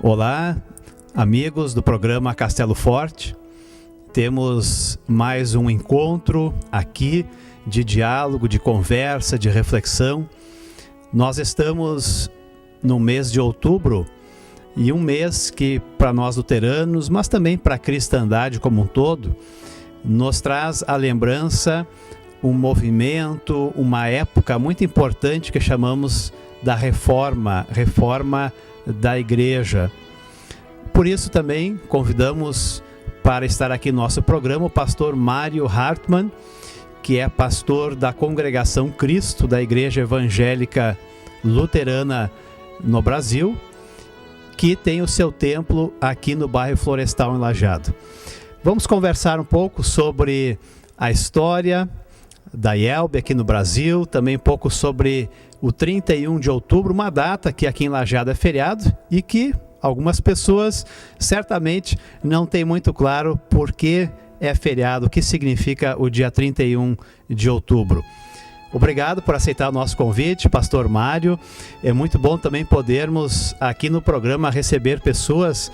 Olá, amigos do programa Castelo Forte. Temos mais um encontro aqui de diálogo, de conversa, de reflexão. Nós estamos no mês de outubro e um mês que para nós luteranos, mas também para a cristandade como um todo, nos traz a lembrança, um movimento, uma época muito importante que chamamos da reforma da igreja. Por isso também convidamos para estar aqui no nosso programa o pastor Mário Hartmann, que é pastor da Congregação Cristo, da Igreja Evangélica Luterana no Brasil, que tem o seu templo aqui no bairro Florestal, em Lajeado. Vamos conversar um pouco sobre a história da IELB aqui no Brasil, também um pouco sobre o 31 de outubro, uma data que aqui em Lajeado é feriado e que algumas pessoas certamente não têm muito claro por que é feriado, o que significa o dia 31 de outubro. Obrigado por aceitar o nosso convite, pastor Mário. É muito bom também podermos aqui no programa receber pessoas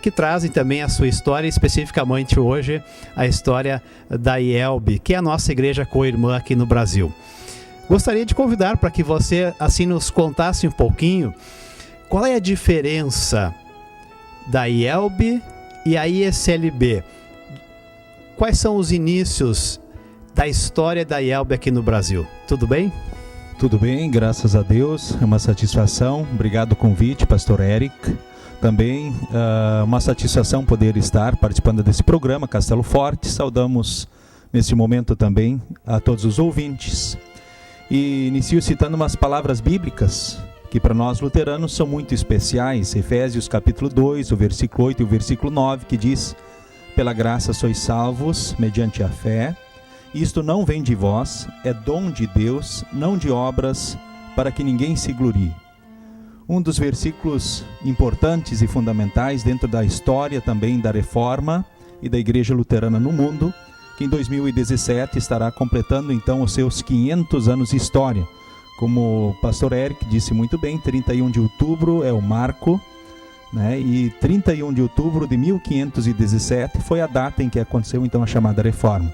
que trazem também a sua história, especificamente hoje a história da IELB, que é a nossa igreja co-irmã aqui no Brasil. Gostaria de convidar para que você assim nos contasse um pouquinho qual é a diferença da IELB e a ISLB. Quais são os inícios da história da IELB aqui no Brasil? Tudo bem? Tudo bem, graças a Deus, é uma satisfação. Obrigado pelo convite, pastor Eric. Também uma satisfação poder estar participando desse programa Castelo Forte. Saudamos nesse momento também a todos os ouvintes. E inicio citando umas palavras bíblicas que para nós luteranos são muito especiais. Efésios capítulo 2, o versículo 8 e o versículo 9, que diz: pela graça sois salvos, mediante a fé. Isto não vem de vós, é dom de Deus, não de obras, para que ninguém se glorie. Um dos versículos importantes e fundamentais dentro da história também da Reforma e da Igreja Luterana no mundo, que em 2017 estará completando então os seus 500 anos de história. Como o pastor Eric disse muito bem, 31 de outubro é o marco, né? E 31 de outubro de 1517 foi a data em que aconteceu então a chamada Reforma.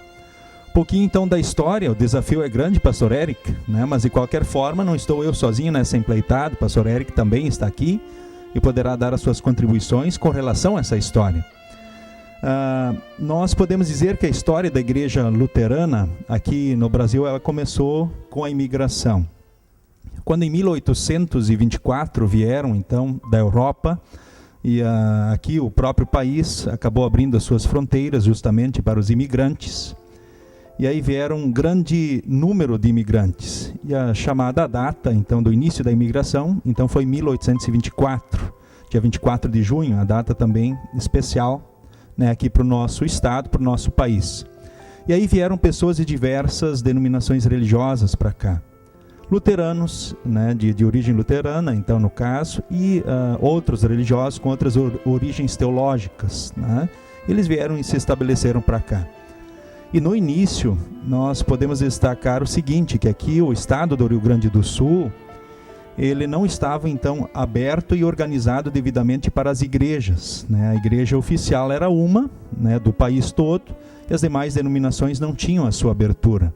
Um pouquinho então da história, o desafio é grande, pastor Eric, né? Mas de qualquer forma não estou eu sozinho nessa empreitada, o pastor Eric também está aqui e poderá dar as suas contribuições com relação a essa história. Nós podemos dizer que a história da igreja luterana aqui no Brasil, ela começou com a imigração. Quando em 1824 vieram então da Europa, e aqui o próprio país acabou abrindo as suas fronteiras justamente para os imigrantes. E aí vieram um grande número de imigrantes. E a chamada data então do início da imigração então foi 1824, dia 24 de junho, a data também especial, né, aqui para o nosso estado, para o nosso país. E aí vieram pessoas de diversas denominações religiosas para cá. Luteranos, né, de origem luterana, então no caso, e outros religiosos com outras origens teológicas, né? Eles vieram e se estabeleceram para cá. E no início, nós podemos destacar o seguinte, que aqui o estado do Rio Grande do Sul, ele não estava então aberto e organizado devidamente para as igrejas, né? A igreja oficial era uma, né, do país todo, e as demais denominações não tinham a sua abertura.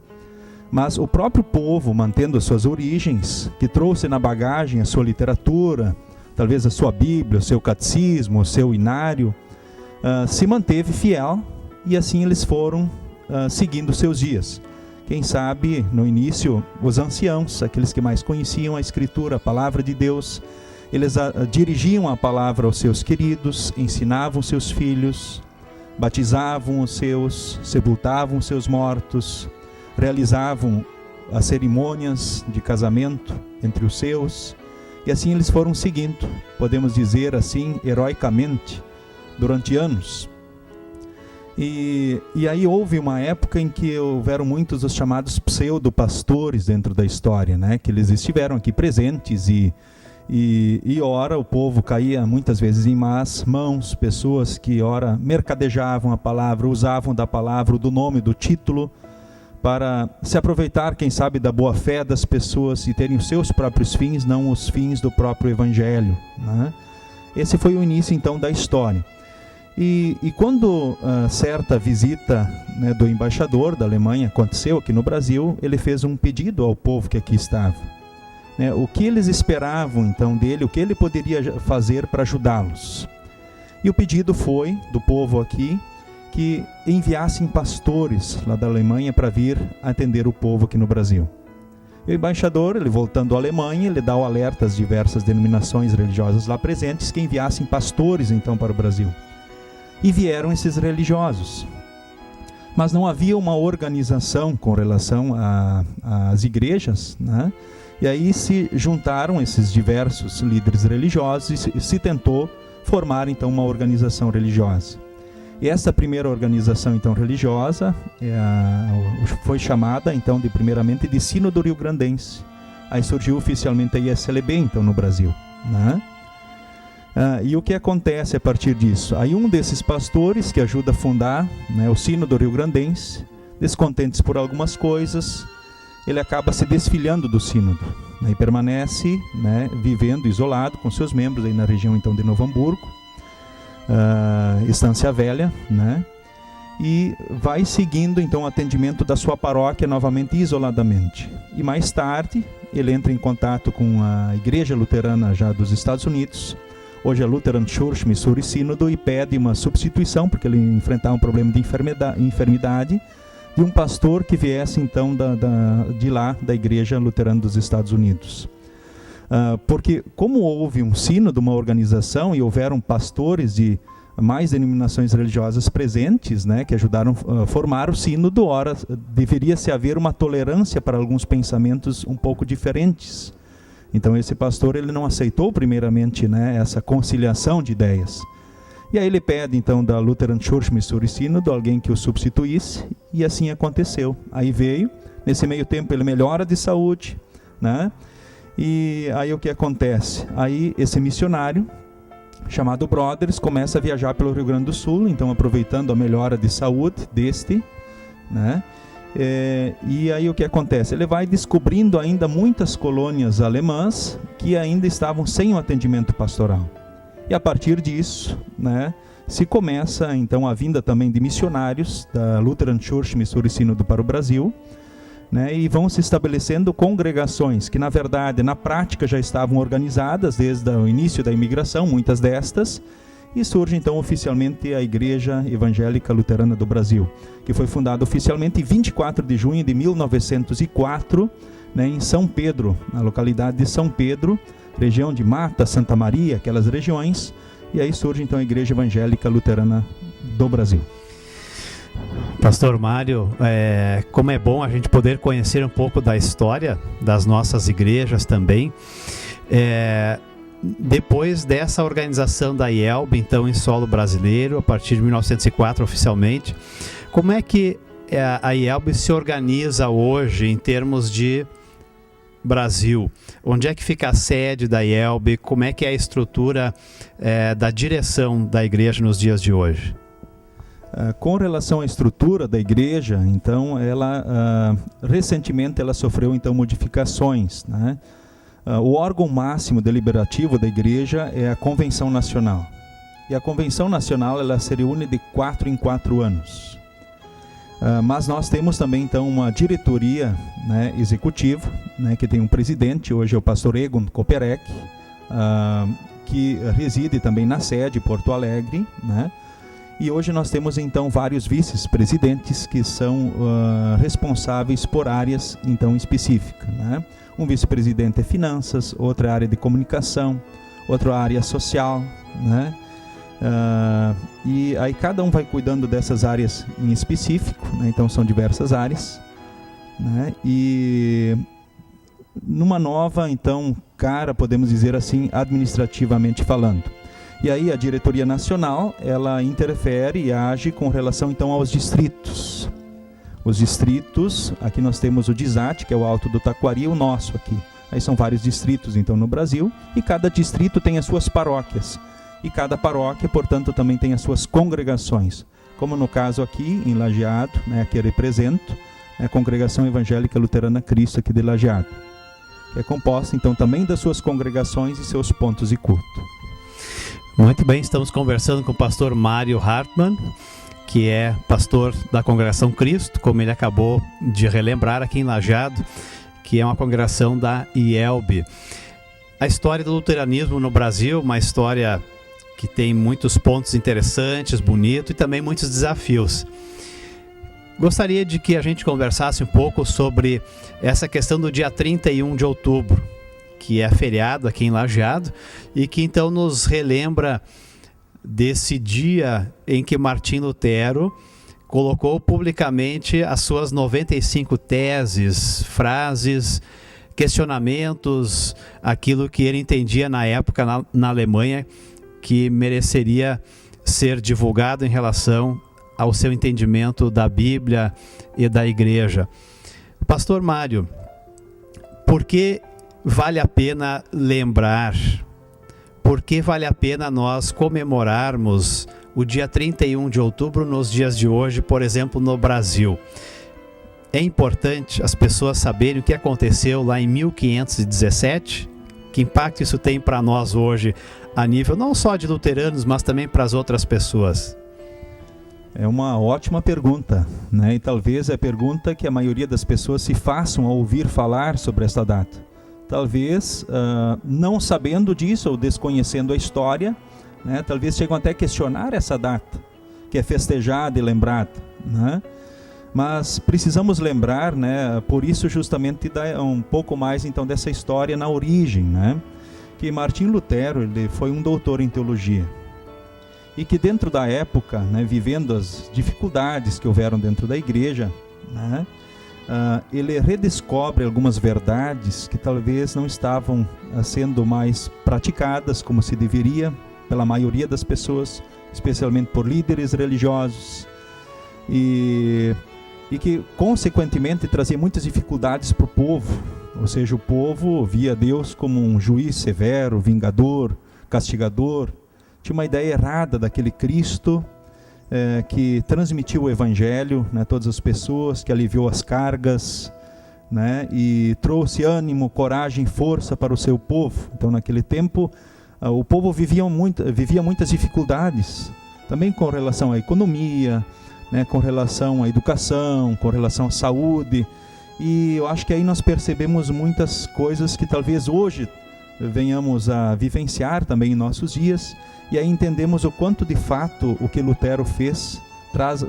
Mas o próprio povo, mantendo as suas origens, que trouxe na bagagem a sua literatura, talvez a sua Bíblia, o seu catecismo, o seu inário, se manteve fiel, e assim eles foram seguindo seus dias. Quem sabe, no início, os anciãos, aqueles que mais conheciam a Escritura, a Palavra de Deus, eles dirigiam a palavra aos seus queridos, ensinavam seus filhos, batizavam os seus, sepultavam os seus mortos, realizavam as cerimônias de casamento entre os seus, e assim eles foram seguindo, podemos dizer assim, heroicamente, durante anos. E aí houve uma época em que houveram muitos os chamados pseudo-pastores dentro da história, né? Que eles estiveram aqui presentes e ora o povo caía muitas vezes em más mãos, pessoas que ora mercadejavam a palavra, usavam da palavra, do nome, do título, para se aproveitar, quem sabe, da boa fé das pessoas e terem os seus próprios fins, não os fins do próprio evangelho, né? Esse foi o início então da história. E quando certa visita, né, do embaixador da Alemanha aconteceu aqui no Brasil, ele fez um pedido ao povo que aqui estava. Né, o que eles esperavam então dele, o que ele poderia fazer para ajudá-los. E o pedido foi do povo aqui que enviassem pastores lá da Alemanha para vir atender o povo aqui no Brasil. E o embaixador, ele voltando à Alemanha, ele dá o alerta às diversas denominações religiosas lá presentes que enviassem pastores então para o Brasil. E vieram esses religiosos. Mas não havia uma organização com relação às igrejas, né? E aí se juntaram esses diversos líderes religiosos e se tentou formar então uma organização religiosa. E essa primeira organização então religiosa foi chamada então primeiramente de Sínodo Rio-Grandense. Aí surgiu oficialmente a ISLB então no Brasil, né? E o que acontece a partir disso? Aí um desses pastores que ajuda a fundar, né, o Sínodo Rio-Grandense, descontentes por algumas coisas, ele acaba se desfiliando do sínodo, né, e permanece, né, vivendo isolado com seus membros aí na região então de Novo Hamburgo, Estância Velha, né, e vai seguindo então o atendimento da sua paróquia novamente isoladamente. E mais tarde ele entra em contato com a Igreja Luterana já dos Estados Unidos, hoje a Lutheran Church Missouri Sínodo, e pede uma substituição, porque ele enfrentava um problema de enfermidade, de um pastor que viesse então de lá, da Igreja Luterana dos Estados Unidos. Porque como houve um sínodo, uma organização, e houveram pastores de mais denominações religiosas presentes, né, que ajudaram a formar o sínodo, ora, deveria-se haver uma tolerância para alguns pensamentos um pouco diferentes. Então esse pastor ele não aceitou primeiramente, né, essa conciliação de ideias. E aí ele pede então da Lutheran Church Missouri Sínodo alguém que o substituísse, e assim aconteceu. Aí veio, nesse meio tempo ele melhora de saúde, né? E aí o que acontece? Aí esse missionário, chamado Brothers, começa a viajar pelo Rio Grande do Sul, então aproveitando a melhora de saúde deste, né? E aí o que acontece? Ele vai descobrindo ainda muitas colônias alemãs que ainda estavam sem um atendimento pastoral. E a partir disso, né, se começa então a vinda também de missionários da Lutheran Church Missouri Sínodo para o Brasil, né, e vão se estabelecendo congregações que na verdade, na prática já estavam organizadas desde o início da imigração, muitas destas, e surge então oficialmente a Igreja Evangélica Luterana do Brasil, que foi fundada oficialmente em 24 de junho de 1904, né, em São Pedro, na localidade de São Pedro, região de Mata, Santa Maria, aquelas regiões, e aí surge então a Igreja Evangélica Luterana do Brasil. Pastor Mário, como é bom a gente poder conhecer um pouco da história das nossas igrejas também. Depois dessa organização da IELB, então em solo brasileiro, a partir de 1904 oficialmente, como é que a IELB se organiza hoje em termos de Brasil? Onde é que fica a sede da IELB? Como é que é a estrutura da direção da igreja nos dias de hoje? Com relação à estrutura da igreja, então, ela recentemente ela sofreu então modificações, né? O órgão máximo deliberativo da igreja é a Convenção Nacional. E a Convenção Nacional ela se reúne de 4 em 4 anos. Mas nós temos também então uma diretoria, né, executiva, né, que tem um presidente, hoje é o pastor Egon Koperek, que reside também na sede Porto Alegre, né? E hoje nós temos então vários vice-presidentes que são responsáveis por áreas então específicas, né? Um vice-presidente é finanças, outra área de comunicação, outra área social, né? E aí cada um vai cuidando dessas áreas em específico, né? Então são diversas áreas, né? E numa nova então cara, podemos dizer assim, administrativamente falando. E aí a diretoria nacional, ela interfere e age com relação então aos distritos. Os distritos, aqui nós temos o DISAT, que é o Alto do Taquari, o nosso aqui. Aí são vários distritos então no Brasil, e cada distrito tem as suas paróquias. E cada paróquia, portanto, também tem as suas congregações. Como no caso aqui, em Lajeado, né, que eu represento, é a Congregação Evangélica Luterana Cristo aqui de Lajeado. Que é composta então também das suas congregações e seus pontos de culto. Muito bem, estamos conversando com o pastor Mário Hartmann, que é pastor da Congregação Cristo, como ele acabou de relembrar aqui em Lajeado, que é uma congregação da IELB. A história do luteranismo no Brasil, uma história que tem muitos pontos interessantes, bonito e também muitos desafios. Gostaria de que a gente conversasse um pouco sobre essa questão do dia 31 de outubro, que é feriado aqui em Lajeado, e que então nos relembra desse dia em que Martim Lutero colocou publicamente as suas 95 teses, frases, questionamentos, aquilo que ele entendia na época na Alemanha que mereceria ser divulgado em relação ao seu entendimento da Bíblia e da Igreja. Pastor Mário, por que vale a pena lembrar? Por que vale a pena nós comemorarmos o dia 31 de outubro nos dias de hoje, por exemplo, no Brasil? É importante as pessoas saberem o que aconteceu lá em 1517, que impacto isso tem para nós hoje, a nível não só de luteranos, mas também para as outras pessoas. É uma ótima pergunta, né? E talvez é a pergunta que a maioria das pessoas se façam ao ouvir falar sobre esta data. Talvez não sabendo disso ou desconhecendo a história, né? Talvez chegam até a questionar essa data, que é festejada e lembrada, né? Mas precisamos lembrar, né? Por isso justamente dar um pouco mais então dessa história na origem, né? Que Martim Lutero, ele foi um doutor em teologia. E que dentro da época, né, vivendo as dificuldades que houveram dentro da igreja, né, ele redescobre algumas verdades que talvez não estavam sendo mais praticadas como se deveria pela maioria das pessoas, especialmente por líderes religiosos, e que consequentemente trazia muitas dificuldades para o povo. Ou seja, o povo via Deus como um juiz severo, vingador, castigador. Tinha uma ideia errada daquele Cristo que transmitiu o Evangelho, né, a todas as pessoas, que aliviou as cargas, né, e trouxe ânimo, coragem, força para o seu povo. Então, naquele tempo, o povo vivia muitas dificuldades, também com relação à economia, né, com relação à educação, com relação à saúde. E eu acho que aí nós percebemos muitas coisas que talvez hoje venhamos a vivenciar também em nossos dias, e aí entendemos o quanto de fato o que Lutero fez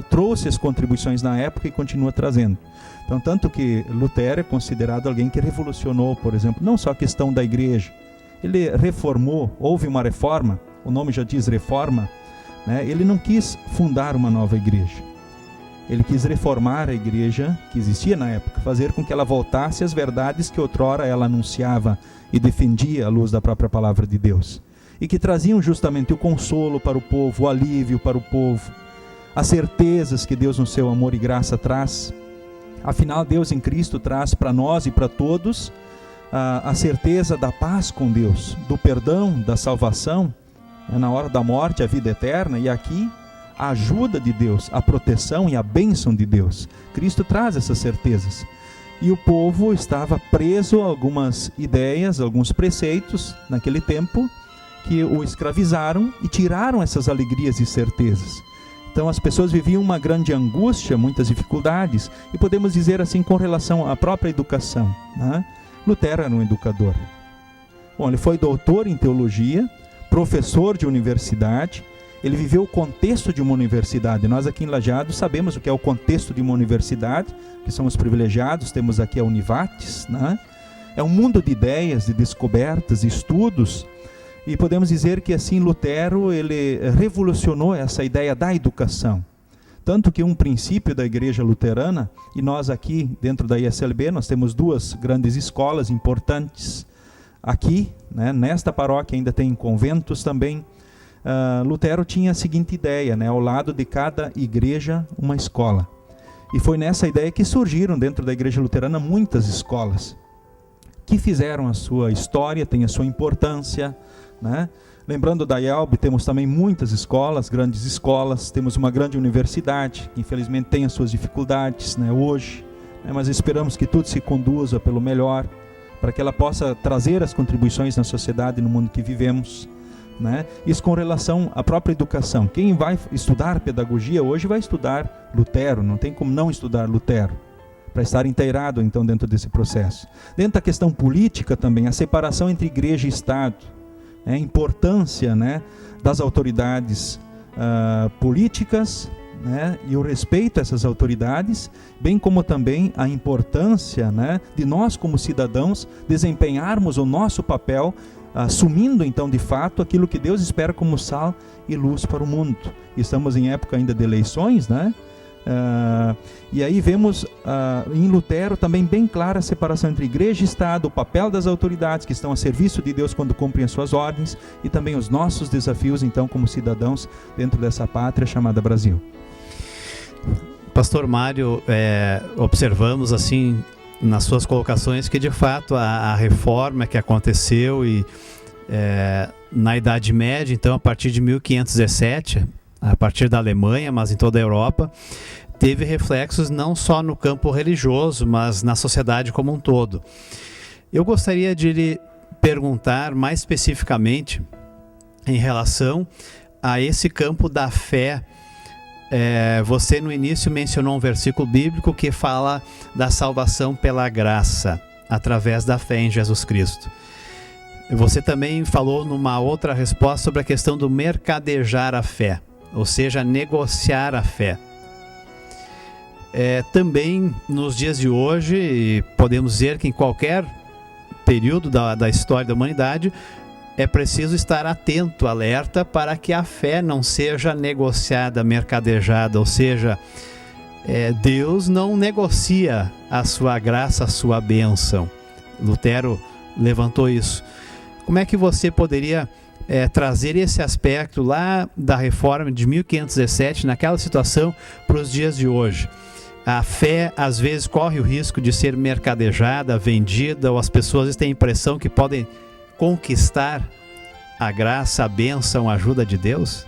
trouxe as contribuições na época e continua trazendo. Então, tanto que Lutero é considerado alguém que revolucionou, por exemplo, não só a questão da igreja, ele reformou, houve uma reforma, o nome já diz reforma, né? Ele não quis fundar uma nova igreja, ele quis reformar a igreja que existia na época, fazer com que ela voltasse às verdades que outrora ela anunciava e defendia à luz da própria palavra de Deus, e que traziam justamente o consolo para o povo, o alívio para o povo, as certezas que Deus no seu amor e graça traz. Afinal, Deus em Cristo traz para nós e para todos a certeza da paz com Deus, do perdão, da salvação, na hora da morte, a vida eterna, e aqui a ajuda de Deus, a proteção e a bênção de Deus. Cristo traz essas certezas. E o povo estava preso a algumas ideias, alguns preceitos naquele tempo, que o escravizaram e tiraram essas alegrias e certezas. Então as pessoas viviam uma grande angústia, muitas dificuldades, e podemos dizer assim com relação à própria educação, né? Lutero era um educador. Bom, ele foi doutor em teologia, professor de universidade, ele viveu o contexto de uma universidade. Nós aqui em Lajeado sabemos o que é o contexto de uma universidade, que somos privilegiados, temos aqui a Univates, né? É um mundo de ideias, de descobertas, de estudos. E podemos dizer que assim Lutero ele revolucionou essa ideia da educação. Tanto que um princípio da igreja luterana, e nós aqui dentro da ISLB, nós temos duas grandes escolas importantes. Aqui, né, nesta paróquia ainda tem conventos também. Lutero tinha a seguinte ideia, né, ao lado de cada igreja uma escola. E foi nessa ideia que surgiram dentro da igreja luterana muitas escolas, que fizeram a sua história, tem a sua importância, né? Lembrando da IELB, temos também muitas escolas, grandes escolas, temos uma grande universidade, que infelizmente tem as suas dificuldades, né, hoje, né, mas esperamos que tudo se conduza pelo melhor, para que ela possa trazer as contribuições na sociedade e no mundo que vivemos. né? Isso com relação à própria educação. Quem vai estudar pedagogia hoje vai estudar Lutero, não tem como não estudar Lutero, para estar inteirado então dentro desse processo. Dentro da questão política também, a separação entre igreja e Estado, a importância, né, das autoridades políticas, né, e o respeito a essas autoridades, bem como também a importância, né, de nós como cidadãos desempenharmos o nosso papel, assumindo então de fato aquilo que Deus espera como sal e luz para o mundo. Estamos em época ainda de eleições, né? E aí vemos em Lutero também bem clara a separação entre igreja e Estado, o papel das autoridades que estão a serviço de Deus quando cumprem as suas ordens, e também os nossos desafios então como cidadãos dentro dessa pátria chamada Brasil. Pastor Mário, observamos assim nas suas colocações que de fato a reforma que aconteceu na Idade Média, então a partir de 1517, a partir da Alemanha, mas em toda a Europa, teve reflexos não só no campo religioso, mas na sociedade como um todo. Eu gostaria de lhe perguntar mais especificamente em relação a esse campo da fé. Você no início mencionou um versículo bíblico que fala da salvação pela graça, através da fé em Jesus Cristo. Você também falou numa outra resposta sobre a questão do mercadejar a fé, ou seja, negociar a fé. Também nos dias de hoje, podemos dizer que em qualquer período da história da humanidade, é preciso estar atento, alerta, para que a fé não seja negociada, mercadejada, ou seja, Deus não negocia a sua graça, a sua bênção. Lutero levantou isso. Como é que você poderia trazer esse aspecto lá da reforma de 1517, naquela situação, para os dias de hoje? A fé, às vezes, corre o risco de ser mercadejada, vendida, ou as pessoas têm a impressão que podem conquistar a graça, a bênção, a ajuda de Deus?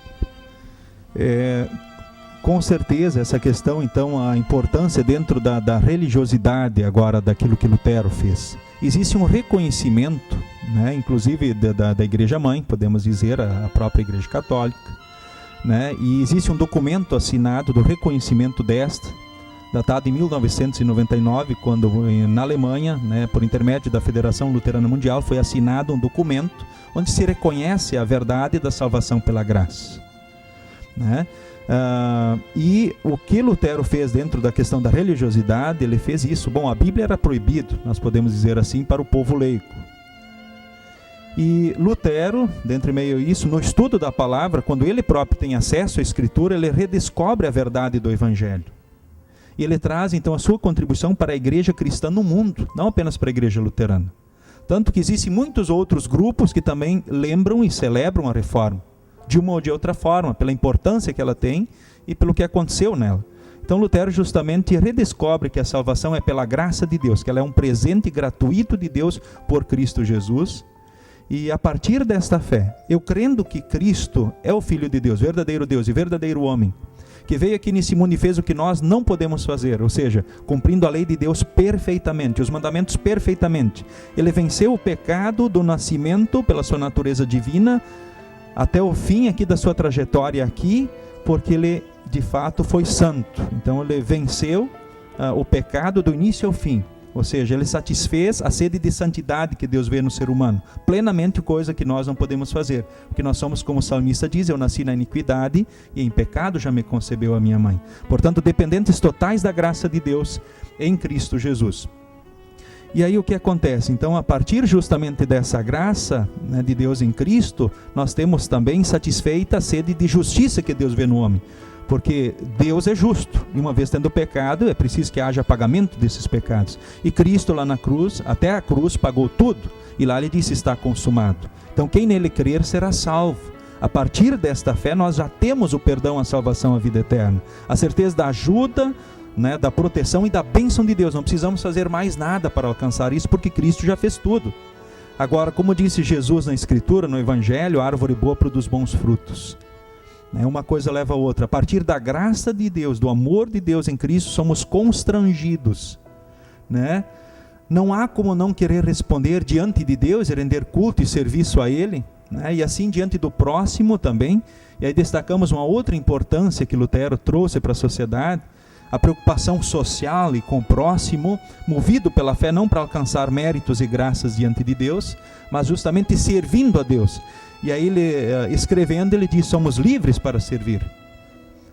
Com certeza, essa questão, então, a importância dentro da religiosidade agora, daquilo que Lutero fez. Existe um reconhecimento, né, inclusive da Igreja Mãe, podemos dizer, a própria Igreja Católica, né, e existe um documento assinado do reconhecimento desta, datado em 1999, quando na Alemanha, né, por intermédio da Federação Luterana Mundial, foi assinado um documento onde se reconhece a verdade da salvação pela graça, né? E o que Lutero fez dentro da questão da religiosidade, ele fez isso. Bom, a Bíblia era proibido, nós podemos dizer assim, para o povo leigo. E Lutero, dentro meio isso, no estudo da palavra, quando ele próprio tem acesso à Escritura, ele redescobre a verdade do Evangelho. E ele traz então a sua contribuição para a igreja cristã no mundo, não apenas para a igreja luterana. Tanto que existem muitos outros grupos que também lembram e celebram a reforma, de uma ou de outra forma, pela importância que ela tem e pelo que aconteceu nela. Então Lutero justamente redescobre que a salvação é pela graça de Deus, que ela é um presente gratuito de Deus por Cristo Jesus. E a partir desta fé, eu crendo que Cristo é o Filho de Deus e verdadeiro homem, que veio aqui nesse mundo e fez o que nós não podemos fazer, ou seja, cumprindo a lei de Deus perfeitamente, os mandamentos perfeitamente. Ele venceu o pecado do nascimento pela sua natureza divina, até o fim aqui da sua trajetória aqui, porque ele de fato foi santo. Então ele venceu o pecado do início ao fim, ou seja, ele satisfez a sede de santidade que Deus vê no ser humano, plenamente, coisa que nós não podemos fazer, porque nós somos, como o salmista diz, eu nasci na iniquidade e em pecado já me concebeu a minha mãe. Portanto, dependentes totais da graça de Deus em Cristo Jesus. E aí o que acontece? Então, a partir justamente dessa graça, né, de Deus em Cristo, nós temos também satisfeita a sede de justiça que Deus vê no homem. Porque Deus é justo, e uma vez tendo pecado, é preciso que haja pagamento desses pecados. E Cristo lá na cruz, até a cruz, pagou tudo, e lá ele disse, está consumado. Então quem nele crer será salvo. A partir desta fé nós já temos o perdão, a salvação, a vida eterna. A certeza da ajuda, né, da proteção e da bênção de Deus. Não precisamos fazer mais nada para alcançar isso, porque Cristo já fez tudo. Agora, como disse Jesus na Escritura, no Evangelho, a árvore boa produz bons frutos. Uma coisa leva a outra. A partir da graça de Deus, do amor de Deus em Cristo, somos constrangidos, né? Não há como não querer responder diante de Deus e render culto e serviço a Ele, né? E assim diante do próximo também. E aí destacamos uma outra importância que Lutero trouxe para a sociedade, a preocupação social e com o próximo, movido pela fé não para alcançar méritos e graças diante de Deus, mas justamente servindo a Deus. E aí ele, escrevendo, ele diz: somos livres para servir.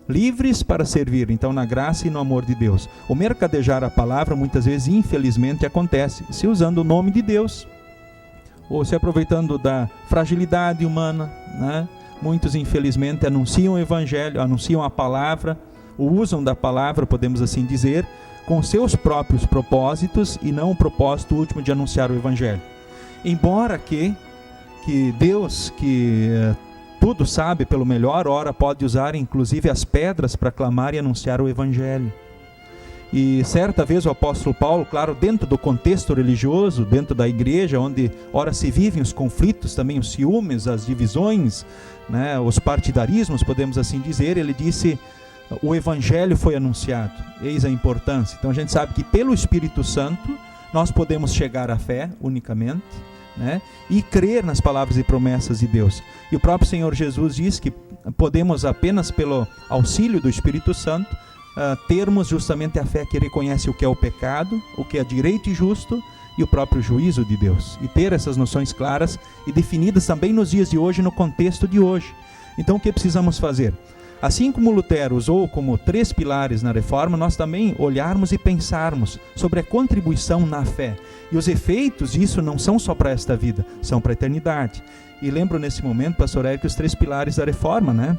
Livres para servir, então, na graça e no amor de Deus. O mercadejar a palavra, muitas vezes, infelizmente, acontece se usando o nome de Deus, ou se aproveitando da fragilidade humana, né? Muitos, infelizmente, anunciam o evangelho, anunciam a palavra, usam da palavra, podemos assim dizer, com seus próprios propósitos e não o propósito último de anunciar o evangelho. Embora que Deus, que tudo sabe pelo melhor, ora pode usar inclusive as pedras para clamar e anunciar o evangelho. E certa vez o apóstolo Paulo, claro, dentro do contexto religioso, dentro da igreja, onde ora se vivem os conflitos, também os ciúmes, as divisões, né, os partidarismos, podemos assim dizer, ele disse: o evangelho foi anunciado. Eis a importância. Então a gente sabe que pelo Espírito Santo nós podemos chegar à fé unicamente, né, e crer nas palavras e promessas de Deus. E o próprio Senhor Jesus diz que podemos apenas pelo auxílio do Espírito Santo termos justamente a fé que reconhece o que é o pecado, o que é direito e justo e o próprio juízo de Deus. E ter essas noções claras e definidas também nos dias de hoje, no contexto de hoje. Então o que precisamos fazer? Assim como Lutero usou como 3 pilares na reforma, nós também olharmos e pensarmos sobre a contribuição na fé. E os efeitos disso não são só para esta vida, são para a eternidade. E lembro nesse momento, pastor Érico, os 3 pilares da reforma, né?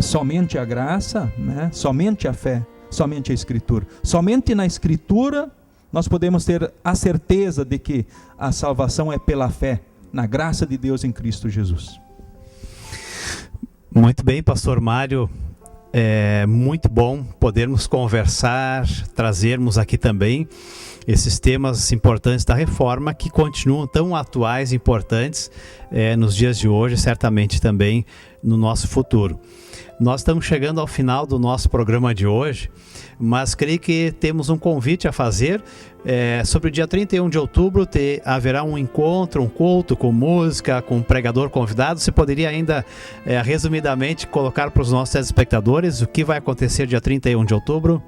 Somente a graça, né? Somente a fé, somente a Escritura. Somente na Escritura nós podemos ter a certeza de que a salvação é pela fé, na graça de Deus em Cristo Jesus. Muito bem, pastor Mário, é muito bom podermos conversar, trazermos aqui também esses temas importantes da reforma que continuam tão atuais e importantes nos dias de hoje, certamente também no nosso futuro. Nós estamos chegando ao final do nosso programa de hoje, mas creio que temos um convite a fazer. Sobre o dia 31 de outubro haverá um encontro, um culto com música, com um pregador convidado. Você poderia ainda, resumidamente, colocar para os nossos telespectadores o que vai acontecer dia 31 de outubro?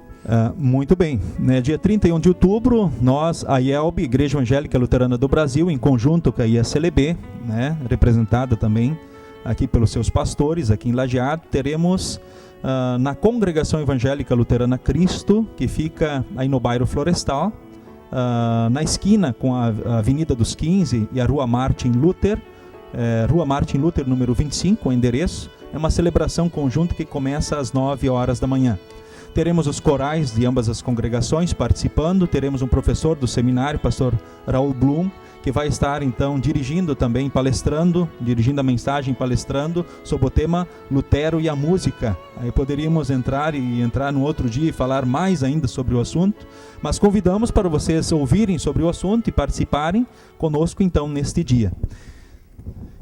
Muito bem, né? Dia 31 de outubro, nós, a IELB, Igreja Evangélica Luterana do Brasil, em conjunto com a ISLB, né, representada também aqui pelos seus pastores, aqui em Lajeado, teremos na Congregação Evangélica Luterana Cristo, que fica aí no bairro Florestal, na esquina com a Avenida dos 15 e a Rua Martin Luther, número 25, o endereço. É uma celebração conjunta que começa às 9 horas da manhã. Teremos os corais de ambas as congregações participando, teremos um professor do seminário, pastor Raul Blum, que vai estar então dirigindo também, dirigindo a mensagem, palestrando sobre o tema Lutero e a música. Aí poderíamos entrar no outro dia e falar mais ainda sobre o assunto, mas convidamos para vocês ouvirem sobre o assunto e participarem conosco então neste dia.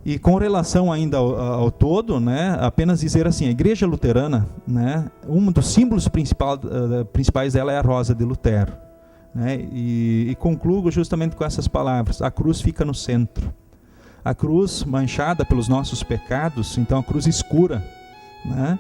E com relação ainda ao todo, né, apenas dizer assim, a Igreja Luterana, né, um dos símbolos principais dela é a rosa de Lutero. Né, e concluo justamente com essas palavras: a cruz fica no centro. A cruz manchada pelos nossos pecados, então a cruz escura. Né,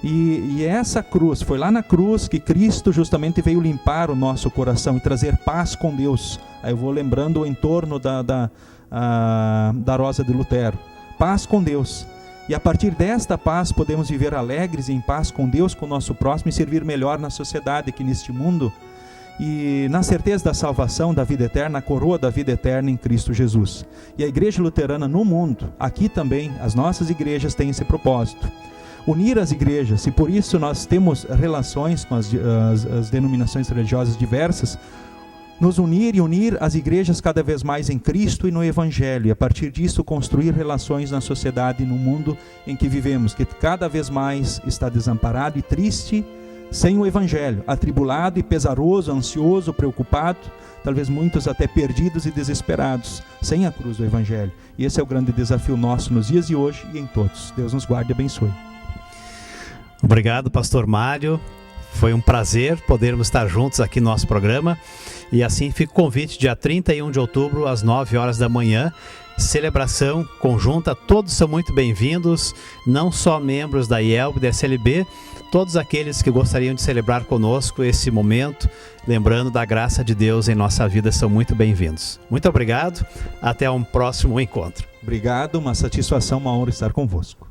e essa cruz, foi lá na cruz que Cristo justamente veio limpar o nosso coração e trazer paz com Deus. Aí eu vou lembrando o entorno da rosa de Lutero, paz com Deus, e a partir desta paz podemos viver alegres e em paz com Deus, com o nosso próximo, e servir melhor na sociedade aqui neste mundo, e na certeza da salvação, da vida eterna, a coroa da vida eterna em Cristo Jesus. E a Igreja Luterana no mundo, aqui também, as nossas igrejas têm esse propósito, unir as igrejas, e por isso nós temos relações com as denominações religiosas diversas, nos unir e unir as igrejas cada vez mais em Cristo e no Evangelho, e a partir disso construir relações na sociedade e no mundo em que vivemos, que cada vez mais está desamparado e triste, sem o Evangelho, atribulado e pesaroso, ansioso, preocupado, talvez muitos até perdidos e desesperados, sem a cruz do Evangelho. E esse é o grande desafio nosso nos dias de hoje e em todos. Deus nos guarde e abençoe. Obrigado, pastor Mário. Foi um prazer podermos estar juntos aqui no nosso programa. E assim fica o convite, dia 31 de outubro, às 9 horas da manhã. Celebração conjunta, todos são muito bem-vindos, não só membros da IELB e da SLB, todos aqueles que gostariam de celebrar conosco esse momento, lembrando da graça de Deus em nossa vida, são muito bem-vindos. Muito obrigado, até um próximo encontro. Obrigado, uma satisfação, uma honra estar convosco.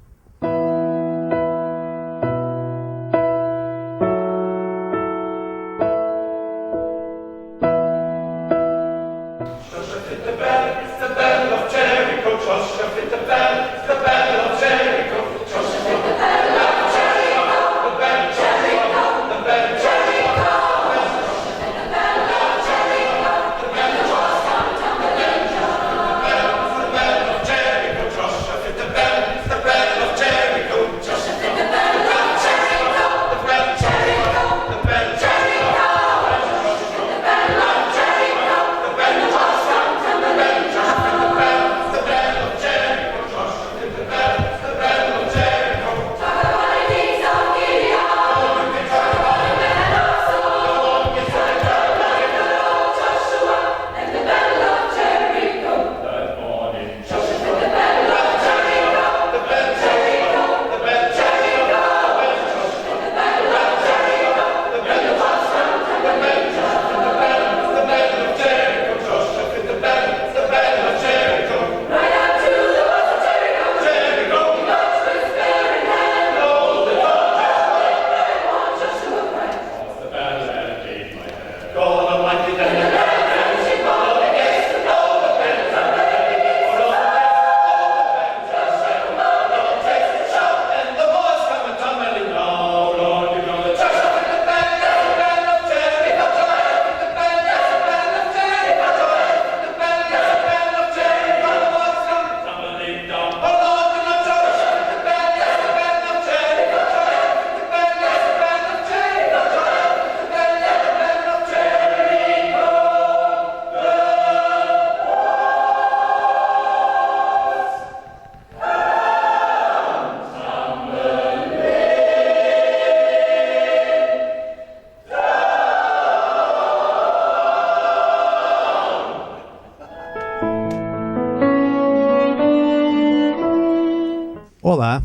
Olá,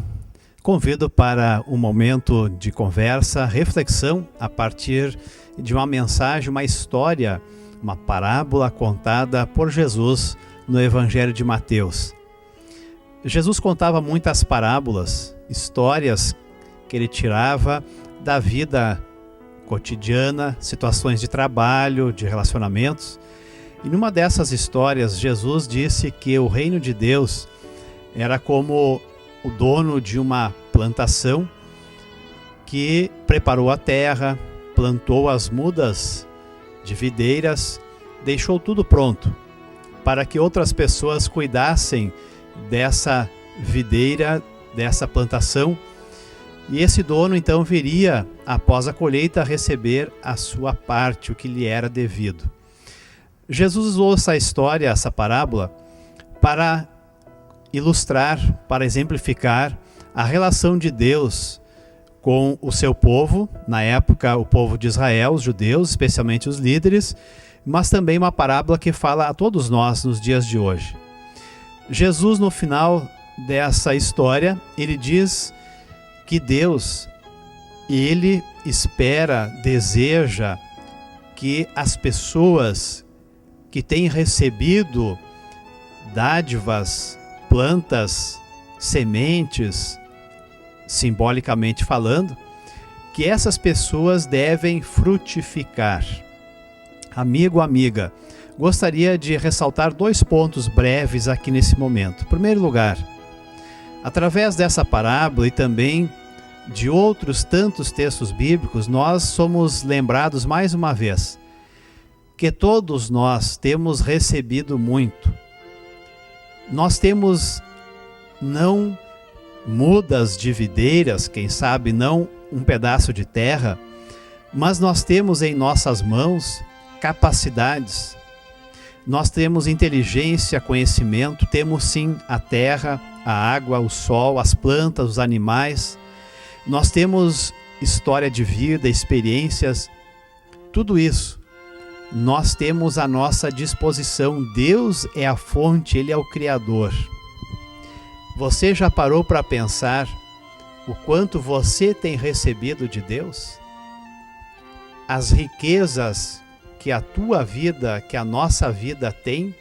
convido para um momento de conversa, reflexão a partir de uma mensagem, uma história, uma parábola contada por Jesus no Evangelho de Mateus. Jesus contava muitas parábolas, histórias que ele tirava da vida cotidiana, situações de trabalho, de relacionamentos. E numa dessas histórias, Jesus disse que o reino de Deus era como o dono de uma plantação que preparou a terra, plantou as mudas de videiras, deixou tudo pronto para que outras pessoas cuidassem dessa videira, dessa plantação. E esse dono então viria, após a colheita, receber a sua parte, o que lhe era devido. Jesus usou essa história, essa parábola, para ilustrar, para exemplificar a relação de Deus com o seu povo, na época o povo de Israel, os judeus, especialmente os líderes, mas também uma parábola que fala a todos nós nos dias de hoje. Jesus, no final dessa história, ele diz que Deus, ele espera, deseja que as pessoas que têm recebido dádivas, plantas, sementes, simbolicamente falando, que essas pessoas devem frutificar. Amigo, amiga, gostaria de ressaltar 2 pontos breves aqui nesse momento. Em primeiro lugar, através dessa parábola e também de outros tantos textos bíblicos, nós somos lembrados mais uma vez que todos nós temos recebido muito. Nós temos não mudas de videiras, quem sabe não um pedaço de terra, mas nós temos em nossas mãos capacidades. Nós temos inteligência, conhecimento, temos sim a terra, a água, o sol, as plantas, os animais. Nós temos história de vida, experiências, tudo isso nós temos à nossa disposição. Deus é a fonte, Ele é o Criador. Você já parou para pensar o quanto você tem recebido de Deus? As riquezas que a tua vida, que a nossa vida tem,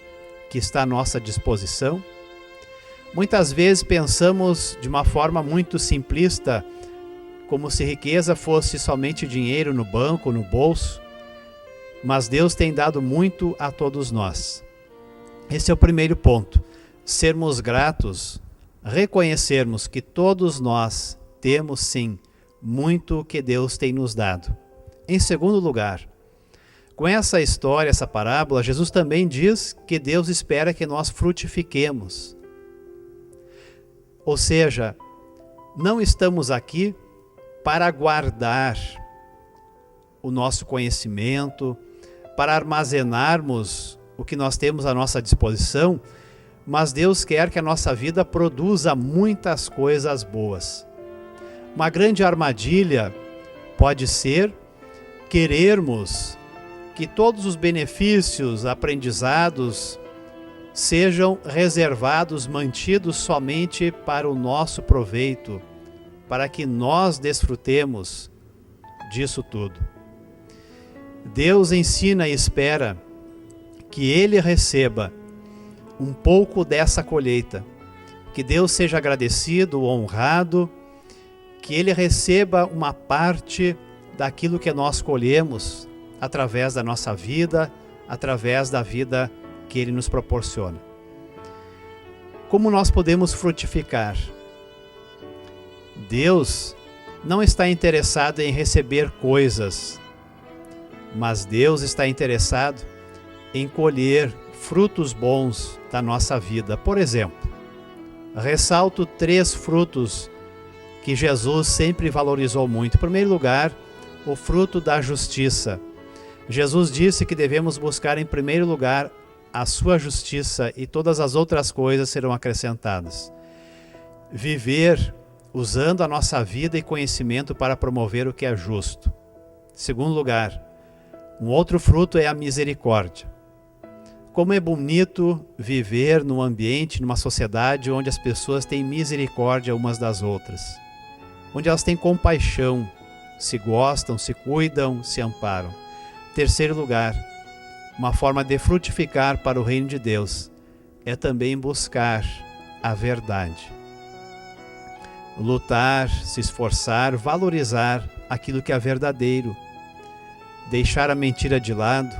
que está à nossa disposição? Muitas vezes pensamos de uma forma muito simplista, como se riqueza fosse somente dinheiro no banco, no bolso. Mas Deus tem dado muito a todos nós. Esse é o primeiro ponto. Sermos gratos, reconhecermos que todos nós temos sim muito que Deus tem nos dado. Em segundo lugar, com essa história, essa parábola, Jesus também diz que Deus espera que nós frutifiquemos. Ou seja, não estamos aqui para guardar o nosso conhecimento, para armazenarmos o que nós temos à nossa disposição, mas Deus quer que a nossa vida produza muitas coisas boas. Uma grande armadilha pode ser querermos que todos os benefícios, aprendizados, sejam reservados, mantidos somente para o nosso proveito, para que nós desfrutemos disso tudo. Deus ensina e espera que Ele receba um pouco dessa colheita, que Deus seja agradecido, honrado, que Ele receba uma parte daquilo que nós colhemos através da nossa vida, através da vida que Ele nos proporciona. Como nós podemos frutificar? Deus não está interessado em receber coisas, mas Deus está interessado em colher frutos bons da nossa vida. Por exemplo, ressalto 3 frutos que Jesus sempre valorizou muito. Em primeiro lugar, o fruto da justiça. Jesus disse que devemos buscar em primeiro lugar a sua justiça e todas as outras coisas serão acrescentadas. Viver usando a nossa vida e conhecimento para promover o que é justo. Em segundo lugar, um outro fruto é a misericórdia. Como é bonito viver num ambiente, numa sociedade onde as pessoas têm misericórdia umas das outras, onde elas têm compaixão, se gostam, se cuidam, se amparam. Terceiro lugar, uma forma de frutificar para o reino de Deus é também buscar a verdade. Lutar, se esforçar, valorizar aquilo que é verdadeiro. Deixar a mentira de lado,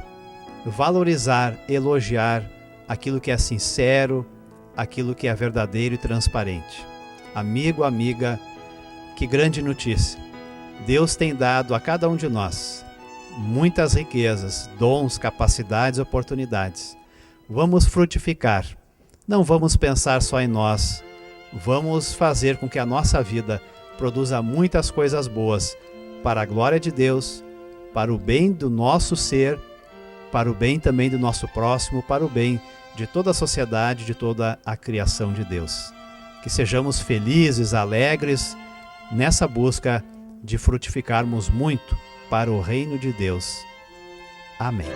valorizar, elogiar aquilo que é sincero, aquilo que é verdadeiro e transparente. Amigo, amiga, que grande notícia! Deus tem dado a cada um de nós muitas riquezas, dons, capacidades, oportunidades. Vamos frutificar. Não vamos pensar só em nós. Vamos fazer com que a nossa vida produza muitas coisas boas para a glória de Deus, para o bem do nosso ser, para o bem também do nosso próximo, para o bem de toda a sociedade, de toda a criação de Deus. Que sejamos felizes, alegres, nessa busca de frutificarmos muito para o reino de Deus. Amém.